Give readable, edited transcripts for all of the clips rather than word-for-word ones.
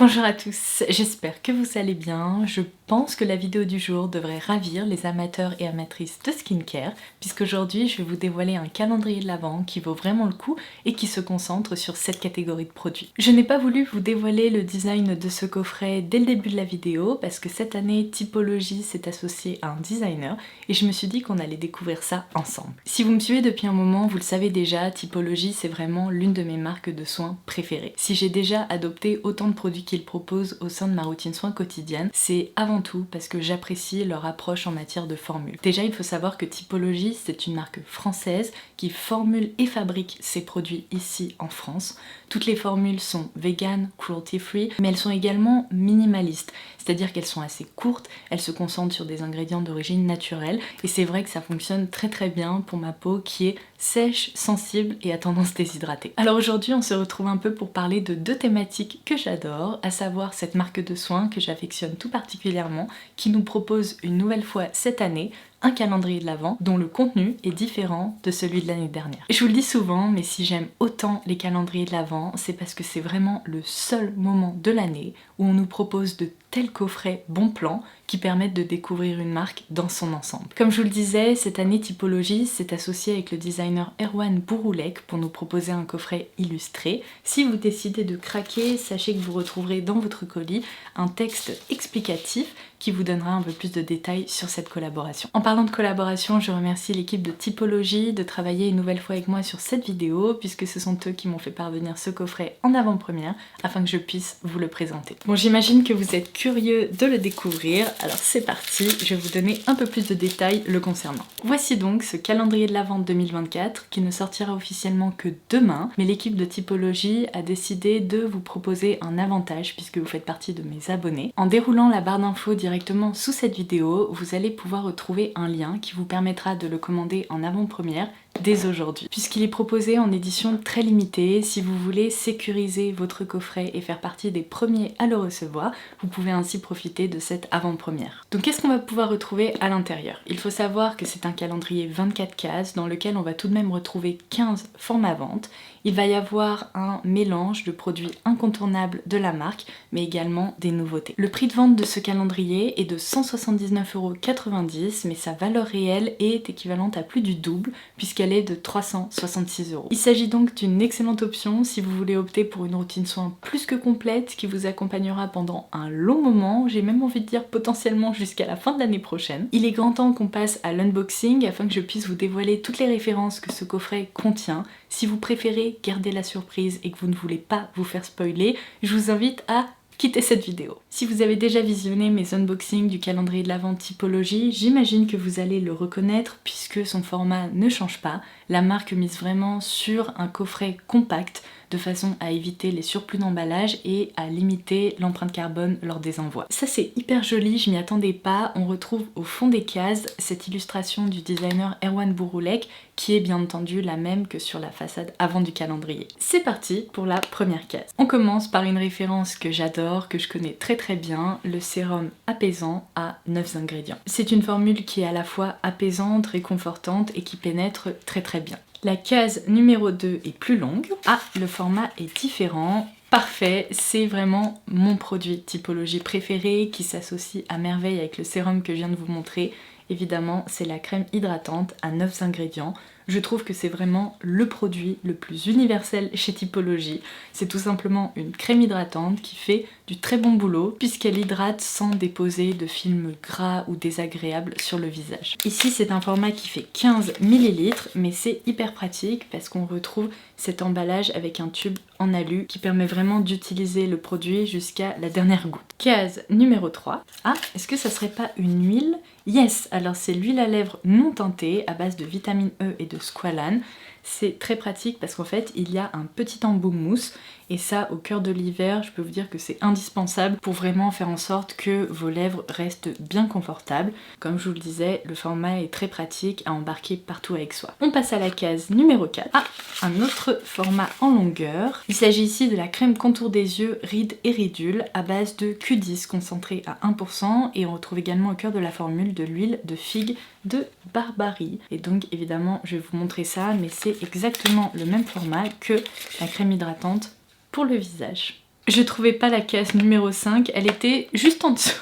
Bonjour à tous, j'espère que vous allez bien. Je pense que la vidéo du jour devrait ravir les amateurs et amatrices de skincare puisqu'aujourd'hui je vais vous dévoiler un calendrier de l'Avent qui vaut vraiment le coup et qui se concentre sur cette catégorie de produits. Je n'ai pas voulu vous dévoiler le design de ce coffret dès le début de la vidéo parce que cette année Typologie s'est associé à un designer et je me suis dit qu'on allait découvrir ça ensemble. Si vous me suivez depuis un moment, vous le savez déjà, Typologie c'est vraiment l'une de mes marques de soins préférées. Si j'ai déjà adopté autant de produits qu'ils proposent au sein de ma routine soins quotidienne, c'est avant tout parce que j'apprécie leur approche en matière de formule. Déjà, il faut savoir que Typologie, c'est une marque française qui formule et fabrique ses produits ici en France. Toutes les formules sont vegan, cruelty free, mais elles sont également minimalistes, c'est-à-dire qu'elles sont assez courtes, elles se concentrent sur des ingrédients d'origine naturelle, et c'est vrai que ça fonctionne très bien pour ma peau qui est sèche, sensible et à tendance déshydratée. Alors aujourd'hui, on se retrouve un peu pour parler de deux thématiques que j'adore, à savoir cette marque de soins que j'affectionne tout particulièrement, qui nous propose une nouvelle fois cette année un calendrier de l'Avent dont le contenu est différent de celui de l'année dernière. Et je vous le dis souvent, mais si j'aime autant les calendriers de l'Avent, c'est parce que c'est vraiment le seul moment de l'année où on nous propose de tels coffrets bon plan qui permettent de découvrir une marque dans son ensemble. Comme je vous le disais, cette année Typologie s'est associée avec le designer Erwan Bouroulek pour nous proposer un coffret illustré. Si vous décidez de craquer, sachez que vous retrouverez dans votre colis un texte explicatif qui vous donnera un peu plus de détails sur cette collaboration. En parlant de collaboration, je remercie l'équipe de Typologie de travailler une nouvelle fois avec moi sur cette vidéo puisque ce sont eux qui m'ont fait parvenir ce coffret en avant-première afin que je puisse vous le présenter. Bon, j'imagine que vous êtes curieux de le découvrir, alors c'est parti, je vais vous donner un peu plus de détails le concernant. Voici donc ce calendrier de l'Avent 2024 qui ne sortira officiellement que demain, mais l'équipe de Typologie a décidé de vous proposer un avantage puisque vous faites partie de mes abonnés. En déroulant la barre d'infos directement sous cette vidéo, vous allez pouvoir retrouver un lien qui vous permettra de le commander en avant-première dès aujourd'hui. Puisqu'il est proposé en édition très limitée, si vous voulez sécuriser votre coffret et faire partie des premiers à le recevoir, vous pouvez ainsi profiter de cette avant-première. Donc qu'est-ce qu'on va pouvoir retrouver à l'intérieur? Il faut savoir que c'est un calendrier 24 cases dans lequel on va tout de même retrouver 15 formats vente. Il va y avoir un mélange de produits incontournables de la marque, mais également des nouveautés. Le prix de vente de ce calendrier est de 179,90 €, mais sa valeur réelle est équivalente à plus du double, puisqu'elle est de 366 €. Il s'agit donc d'une excellente option si vous voulez opter pour une routine soin plus que complète, qui vous accompagnera pendant un long moment, j'ai même envie de dire potentiellement jusqu'à la fin de l'année prochaine. Il est grand temps qu'on passe à l'unboxing afin que je puisse vous dévoiler toutes les références que ce coffret contient. Si vous préférez garder la surprise et que vous ne voulez pas vous faire spoiler, je vous invite à quitter cette vidéo. Si vous avez déjà visionné mes unboxings du calendrier de l'Avent Typologie, j'imagine que vous allez le reconnaître puisque son format ne change pas. La marque mise vraiment sur un coffret compact de façon à éviter les surplus d'emballage et à limiter l'empreinte carbone lors des envois. Ça c'est hyper joli, je m'y attendais pas. On retrouve au fond des cases cette illustration du designer Erwan Bouroulek qui est bien entendu la même que sur la façade avant du calendrier. C'est parti pour la première case. On commence par une référence que j'adore, que je connais très bien, le sérum apaisant à 9 ingrédients. C'est une formule qui est à la fois apaisante, réconfortante et qui pénètre très bien. La case numéro 2 est plus longue. Ah, le format est différent. Parfait, c'est vraiment mon produit Typologie préféré qui s'associe à merveille avec le sérum que je viens de vous montrer. Évidemment, c'est la crème hydratante à 9 ingrédients. Je trouve que c'est vraiment le produit le plus universel chez Typologie. C'est tout simplement une crème hydratante qui fait du très bon boulot puisqu'elle hydrate sans déposer de film gras ou désagréable sur le visage. Ici, c'est un format qui fait 15 ml, mais c'est hyper pratique parce qu'on retrouve cet emballage avec un tube en alu qui permet vraiment d'utiliser le produit jusqu'à la dernière goutte. Case numéro 3. Ah, est-ce que ça serait pas une huile? Yes, alors c'est l'huile à lèvres non teintée à base de vitamine E et de squalane. C'est très pratique parce qu'en fait il y a un petit embout mousse et ça au cœur de l'hiver je peux vous dire que c'est indispensable pour vraiment faire en sorte que vos lèvres restent bien confortables. Comme je vous le disais, le format est très pratique à embarquer partout avec soi. On passe à la case numéro 4. Ah, un autre format en longueur. Il s'agit ici de la crème contour des yeux rides et ridules à base de Q10 concentré à 1% et on retrouve également au cœur de la formule de l'huile de figue de Barbarie. Et donc évidemment je vais vous montrer ça, mais c'est exactement le même format que la crème hydratante pour le visage. Je trouvais pas la case numéro 5, elle était juste en dessous.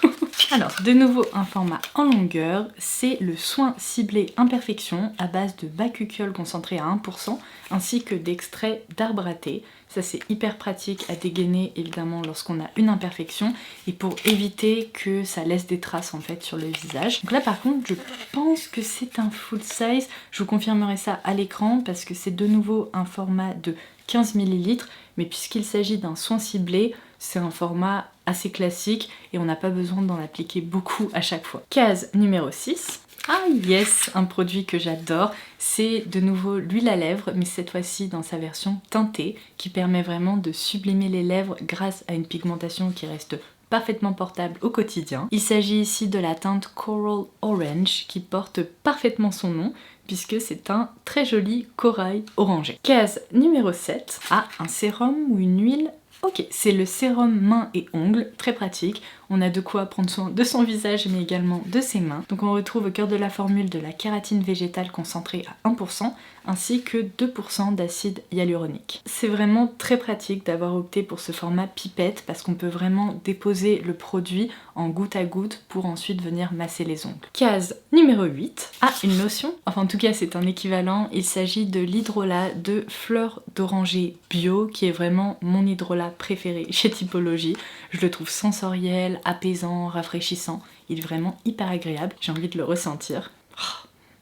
Alors, de nouveau un format en longueur, c'est le soin ciblé imperfection à base de bakuchiol concentré à 1% ainsi que d'extrait d'arbre à thé. Ça c'est hyper pratique à dégainer évidemment lorsqu'on a une imperfection et pour éviter que ça laisse des traces en fait sur le visage. Donc là par contre je pense que c'est un full size, je vous confirmerai ça à l'écran parce que c'est de nouveau un format de 15 ml, mais puisqu'il s'agit d'un soin ciblé, c'est un format assez classique et on n'a pas besoin d'en appliquer beaucoup à chaque fois. Case numéro 6. Ah yes, un produit que j'adore, c'est de nouveau l'huile à lèvres, mais cette fois-ci dans sa version teintée, qui permet vraiment de sublimer les lèvres grâce à une pigmentation qui reste parfaitement portable au quotidien. Il s'agit ici de la teinte Coral Orange qui porte parfaitement son nom puisque c'est un très joli corail orangé. Case numéro 7. Ah, un sérum ou une huile. Ok, c'est le sérum mains et ongles, très pratique. On a de quoi prendre soin de son visage mais également de ses mains. Donc on retrouve au cœur de la formule de la kératine végétale concentrée à 1% ainsi que 2% d'acide hyaluronique. C'est vraiment très pratique d'avoir opté pour ce format pipette parce qu'on peut vraiment déposer le produit en goutte à goutte pour ensuite venir masser les ongles. Case numéro 8. Ah, une lotion. Enfin en tout cas c'est un équivalent. Il s'agit de l'hydrolat de fleurs d'oranger bio qui est vraiment mon hydrolat préféré chez Typologie. Je le trouve sensoriel, apaisant, rafraîchissant. Il est vraiment hyper agréable. J'ai envie de le ressentir.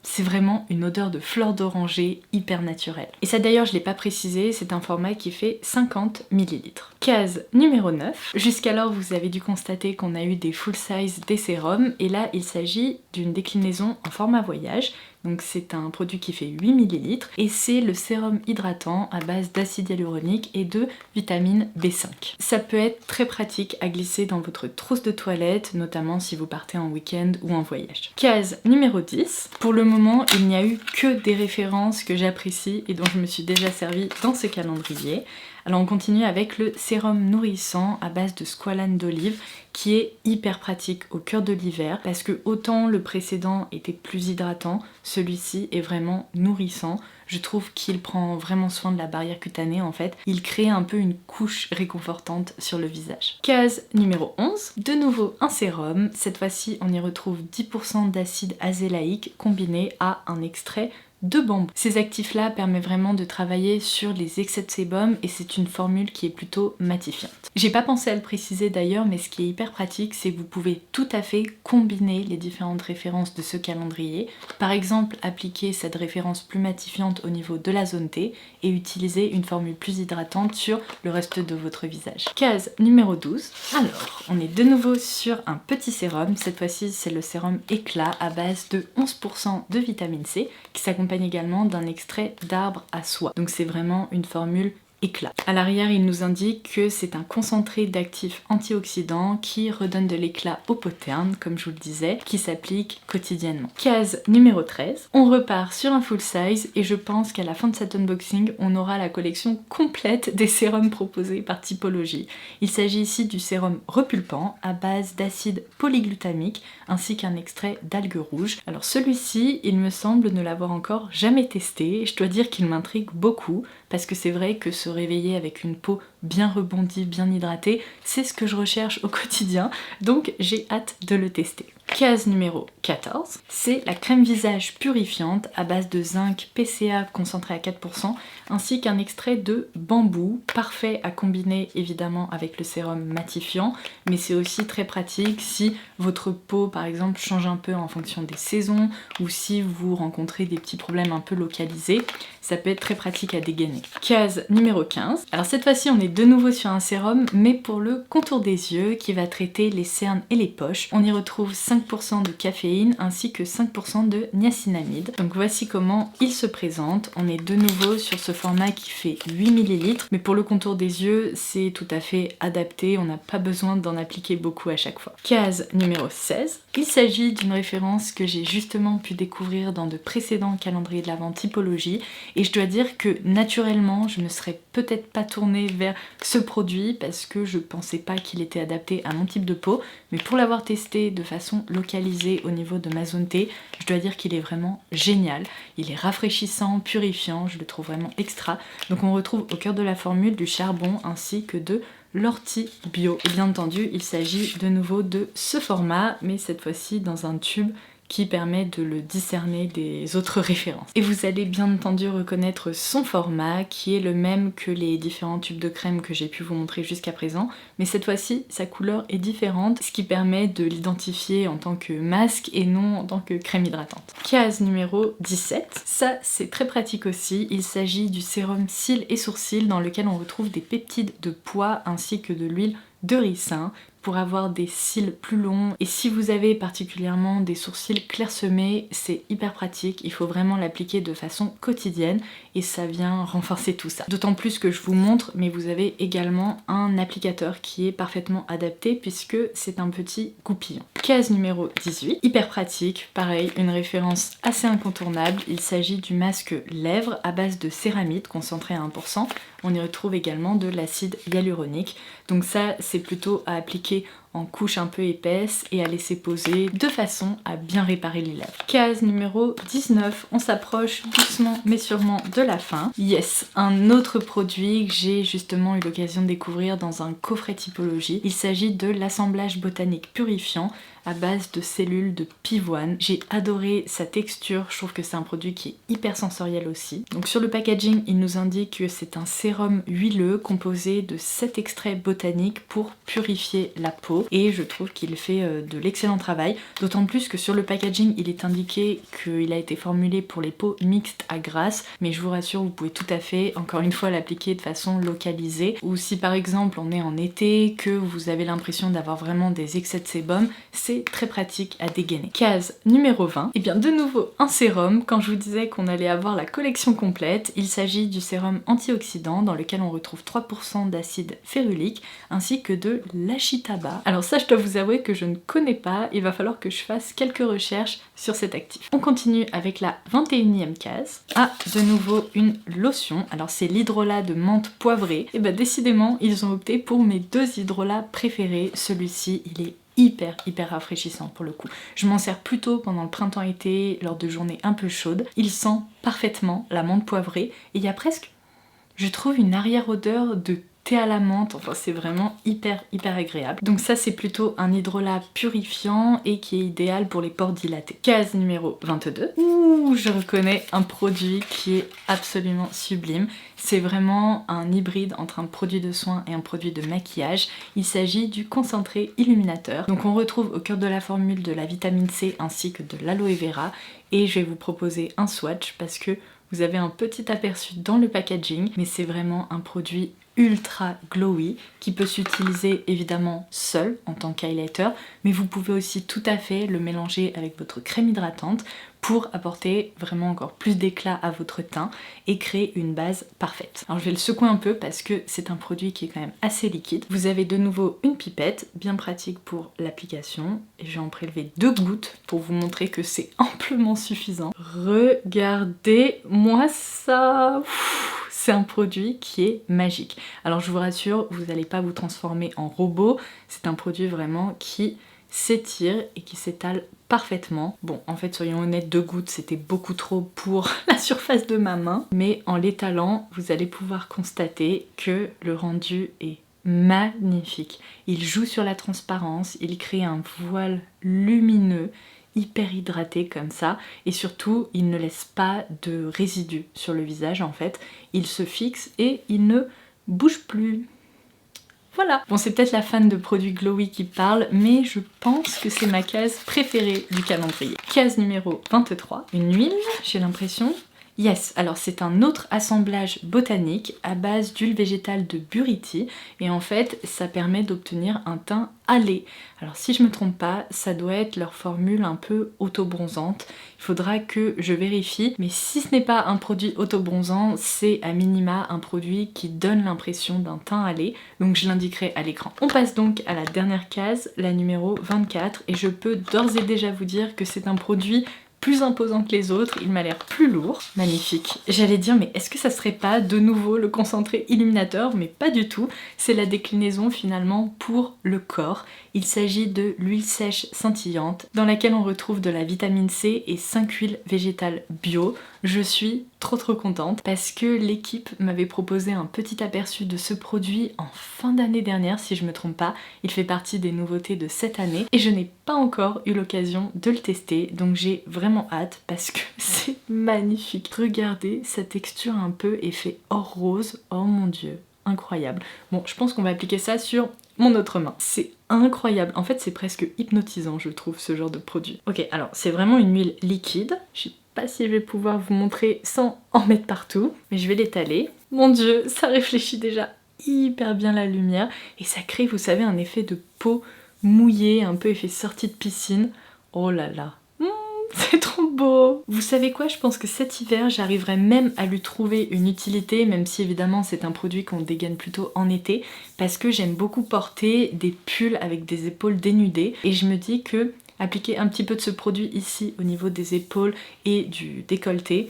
C'est vraiment une odeur de fleurs d'oranger hyper naturelle. Et ça d'ailleurs je l'ai pas précisé, c'est un format qui fait 50 ml. Case numéro 9. Jusqu'alors vous avez dû constater qu'on a eu des full size des sérums et là il s'agit d'une déclinaison en format voyage. Donc c'est un produit qui fait 8 ml et c'est le sérum hydratant à base d'acide hyaluronique et de vitamine B5. Ça peut être très pratique à glisser dans votre trousse de toilette, notamment si vous partez en week-end ou en voyage. Case numéro 10. Pour le moment, il n'y a eu que des références que j'apprécie et dont je me suis déjà servi dans ce calendrier. Alors on continue avec le sérum nourrissant à base de squalane d'olive qui est hyper pratique au cœur de l'hiver parce que autant le précédent était plus hydratant, celui-ci est vraiment nourrissant. Je trouve qu'il prend vraiment soin de la barrière cutanée en fait. Il crée un peu une couche réconfortante sur le visage. Case numéro 11. De nouveau un sérum. Cette fois-ci on y retrouve 10% d'acide azélaïque combiné à un extrait de bambou. Ces actifs-là permettent vraiment de travailler sur les excès de sébum et c'est une formule qui est plutôt matifiante. J'ai pas pensé à le préciser d'ailleurs, mais ce qui est hyper pratique, c'est que vous pouvez tout à fait combiner les différentes références de ce calendrier. Par exemple, appliquer cette référence plus matifiante au niveau de la zone T et utiliser une formule plus hydratante sur le reste de votre visage. Case numéro 12. Alors, on est de nouveau sur un petit sérum. Cette fois-ci, c'est le sérum éclat à base de 11% de vitamine C qui s'accompagne également d'un extrait d'arbre à soie. Donc c'est vraiment une formule éclat. À l'arrière, il nous indique que c'est un concentré d'actifs antioxydants qui redonne de l'éclat aux peaux ternes, comme je vous le disais, qui s'applique quotidiennement. Case numéro 13. On repart sur un full size et je pense qu'à la fin de cet unboxing, on aura la collection complète des sérums proposés par Typologie. Il s'agit ici du sérum repulpant à base d'acide polyglutamique ainsi qu'un extrait d'algues rouges. Alors celui-ci, il me semble ne l'avoir encore jamais testé. Je dois dire qu'il m'intrigue beaucoup parce que c'est vrai que se réveiller avec une peau bien rebondie, bien hydratée, c'est ce que je recherche au quotidien, donc j'ai hâte de le tester. Case numéro 14, c'est la crème visage purifiante à base de zinc PCA concentré à 4% ainsi qu'un extrait de bambou, parfait à combiner évidemment avec le sérum matifiant, mais c'est aussi très pratique si votre peau par exemple change un peu en fonction des saisons ou si vous rencontrez des petits problèmes un peu localisés, ça peut être très pratique à dégainer. Case numéro 15, alors cette fois-ci on est de nouveau sur un sérum mais pour le contour des yeux qui va traiter les cernes et les poches. On y retrouve 5% de caféine ainsi que 5% de niacinamide. Donc voici comment il se présente. On est de nouveau sur ce format qui fait 8 ml mais pour le contour des yeux c'est tout à fait adapté, on n'a pas besoin d'en appliquer beaucoup à chaque fois. Case numéro 16, il s'agit d'une référence que j'ai justement pu découvrir dans de précédents calendriers de l'Avent Typologie et je dois dire que naturellement je ne serais peut-être pas tournée vers ce produit parce que je pensais pas qu'il était adapté à mon type de peau, mais pour l'avoir testé de façon localisée au niveau de ma zone T, je dois dire qu'il est vraiment génial. Il est rafraîchissant, purifiant, je le trouve vraiment extra. Donc on retrouve au cœur de la formule du charbon ainsi que de l'ortie bio. Et bien entendu, il s'agit de nouveau de ce format, mais cette fois-ci dans un tube qui permet de le discerner des autres références. Et vous allez bien entendu reconnaître son format qui est le même que les différents tubes de crème que j'ai pu vous montrer jusqu'à présent, mais cette fois-ci sa couleur est différente, ce qui permet de l'identifier en tant que masque et non en tant que crème hydratante. Case numéro 17, ça c'est très pratique aussi, il s'agit du sérum cils et sourcils dans lequel on retrouve des peptides de pois ainsi que de l'huile de ricin pour avoir des cils plus longs, et si vous avez particulièrement des sourcils clairsemés, c'est hyper pratique, il faut vraiment l'appliquer de façon quotidienne et ça vient renforcer tout ça. D'autant plus que je vous montre, mais vous avez également un applicateur qui est parfaitement adapté puisque c'est un petit goupillon. Case numéro 18, hyper pratique, pareil, une référence assez incontournable, il s'agit du masque lèvres à base de céramide concentré à 1%, on y retrouve également de l'acide hyaluronique, donc ça c'est plutôt à appliquer en couche un peu épaisse et à laisser poser de façon à bien réparer les lèvres. Case numéro 19, on s'approche doucement mais sûrement de la fin. Yes, un autre produit que j'ai justement eu l'occasion de découvrir dans un coffret typologie. Il s'agit de l'assemblage botanique purifiant à base de cellules de pivoine. J'ai adoré sa texture, je trouve que c'est un produit qui est hyper sensoriel aussi. Donc sur le packaging, il nous indique que c'est un sérum huileux composé de 7 extraits botaniques pour purifier la peau et je trouve qu'il fait de l'excellent travail, d'autant plus que sur le packaging il est indiqué qu'il a été formulé pour les peaux mixtes à grasse, mais je vous rassure, vous pouvez tout à fait encore une fois l'appliquer de façon localisée, ou si par exemple on est en été, que vous avez l'impression d'avoir vraiment des excès de sébum, c'est très pratique à dégainer. Case numéro 20, et bien de nouveau un sérum. Quand je vous disais qu'on allait avoir la collection complète, il s'agit du sérum antioxydant dans lequel on retrouve 3% d'acide férulique ainsi que de l'ashitaba. Alors ça, je dois vous avouer que je ne connais pas, il va falloir que je fasse quelques recherches sur cet actif. On continue avec la 21e case. Ah, de nouveau une lotion, alors c'est l'hydrolat de menthe poivrée, et bah décidément ils ont opté pour mes deux hydrolats préférés. Celui-ci il est hyper rafraîchissant pour le coup. Je m'en sers plutôt pendant le printemps-été, lors de journées un peu chaudes. Il sent parfaitement la menthe poivrée et il y a presque, je trouve, une arrière-odeur de thé à la menthe, enfin c'est vraiment hyper agréable. Donc ça c'est plutôt un hydrolat purifiant et qui est idéal pour les pores dilatés. Case numéro 22. Ouh, je reconnais un produit qui est absolument sublime. C'est vraiment un hybride entre un produit de soin et un produit de maquillage. Il s'agit du concentré illuminateur. Donc on retrouve au cœur de la formule de la vitamine C ainsi que de l'aloe vera et je vais vous proposer un swatch parce que vous avez un petit aperçu dans le packaging, mais c'est vraiment un produit ultra glowy qui peut s'utiliser évidemment seul en tant qu'highlighter, mais vous pouvez aussi tout à fait le mélanger avec votre crème hydratante pour apporter vraiment encore plus d'éclat à votre teint et créer une base parfaite. Alors je vais le secouer un peu parce que c'est un produit qui est quand même assez liquide. Vous avez de nouveau une pipette, bien pratique pour l'application, et je vais en prélever 2 gouttes pour vous montrer que c'est amplement suffisant. Regardez-moi ça. C'est un produit qui est magique. Alors je vous rassure, vous n'allez pas vous transformer en robot, c'est un produit vraiment qui s'étire et qui s'étale parfaitement. Bon, en fait, soyons honnêtes, 2 gouttes, c'était beaucoup trop pour la surface de ma main, mais en l'étalant, vous allez pouvoir constater que le rendu est magnifique. Il joue sur la transparence, il crée un voile lumineux, hyper hydraté comme ça, et surtout il ne laisse pas de résidus sur le visage en fait, il se fixe et il ne bouge plus. Voilà. Bon, c'est peut-être la fan de produits glowy qui parle, mais je pense que c'est ma case préférée du calendrier. Case numéro 23, une huile, j'ai l'impression. Yes, alors c'est un autre assemblage botanique à base d'huile végétale de buriti et en fait ça permet d'obtenir un teint hâlé. Alors si je me trompe pas, ça doit être leur formule un peu auto-bronzante. Il faudra que je vérifie, mais si ce n'est pas un produit auto-bronzant, c'est à minima un produit qui donne l'impression d'un teint hâlé, donc je l'indiquerai à l'écran. On passe donc à la dernière case, la numéro 24, et je peux d'ores et déjà vous dire que c'est un produit plus imposant que les autres, il m'a l'air plus lourd. Magnifique. J'allais dire, mais est-ce que ça serait pas de nouveau le concentré illuminateur? Mais pas du tout. C'est la déclinaison finalement pour le corps. Il s'agit de l'huile sèche scintillante dans laquelle on retrouve de la vitamine C et 5 huiles végétales bio. Je suis trop contente parce que l'équipe m'avait proposé un petit aperçu de ce produit en fin d'année dernière si je me trompe pas. Il fait partie des nouveautés de cette année et je n'ai pas encore eu l'occasion de le tester, donc j'ai vraiment hâte parce que c'est magnifique. Regardez sa texture un peu effet or rose, oh mon dieu, incroyable. Bon, je pense qu'on va appliquer ça sur mon autre main. C'est incroyable, en fait c'est presque hypnotisant je trouve ce genre de produit. Ok, alors c'est vraiment une huile liquide, je sais pas si je vais pouvoir vous montrer sans en mettre partout, mais je vais l'étaler. Mon dieu, ça réfléchit déjà hyper bien la lumière et ça crée, vous savez, un effet de peau mouillée, un peu effet sortie de piscine. Oh là là, c'est trop beau! Vous savez quoi, je pense que cet hiver, j'arriverai même à lui trouver une utilité, même si évidemment c'est un produit qu'on dégaine plutôt en été, parce que j'aime beaucoup porter des pulls avec des épaules dénudées, et je me dis que appliquer un petit peu de ce produit ici au niveau des épaules et du décolleté,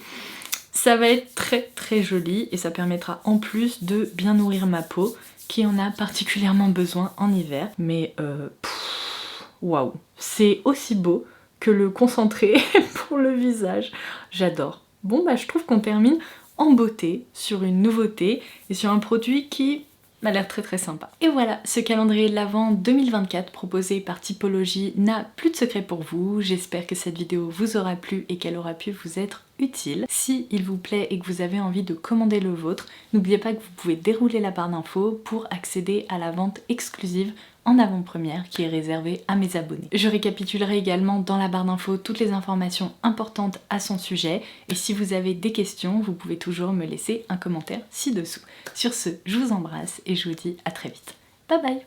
ça va être très joli, et ça permettra en plus de bien nourrir ma peau, qui en a particulièrement besoin en hiver. Mais waouh, c'est aussi beau que le concentré pour le visage. J'adore. Bon bah je trouve qu'on termine en beauté sur une nouveauté et sur un produit qui m'a l'air très sympa. Et voilà, ce calendrier de l'Avent 2024 proposé par Typologie n'a plus de secret pour vous. J'espère que cette vidéo vous aura plu et qu'elle aura pu vous être utile. Si il vous plaît et que vous avez envie de commander le vôtre, n'oubliez pas que vous pouvez dérouler la barre d'infos pour accéder à la vente exclusive en avant-première qui est réservée à mes abonnés. Je récapitulerai également dans la barre d'infos toutes les informations importantes à son sujet et si vous avez des questions, vous pouvez toujours me laisser un commentaire ci-dessous. Sur ce, je vous embrasse et je vous dis à très vite. Bye bye!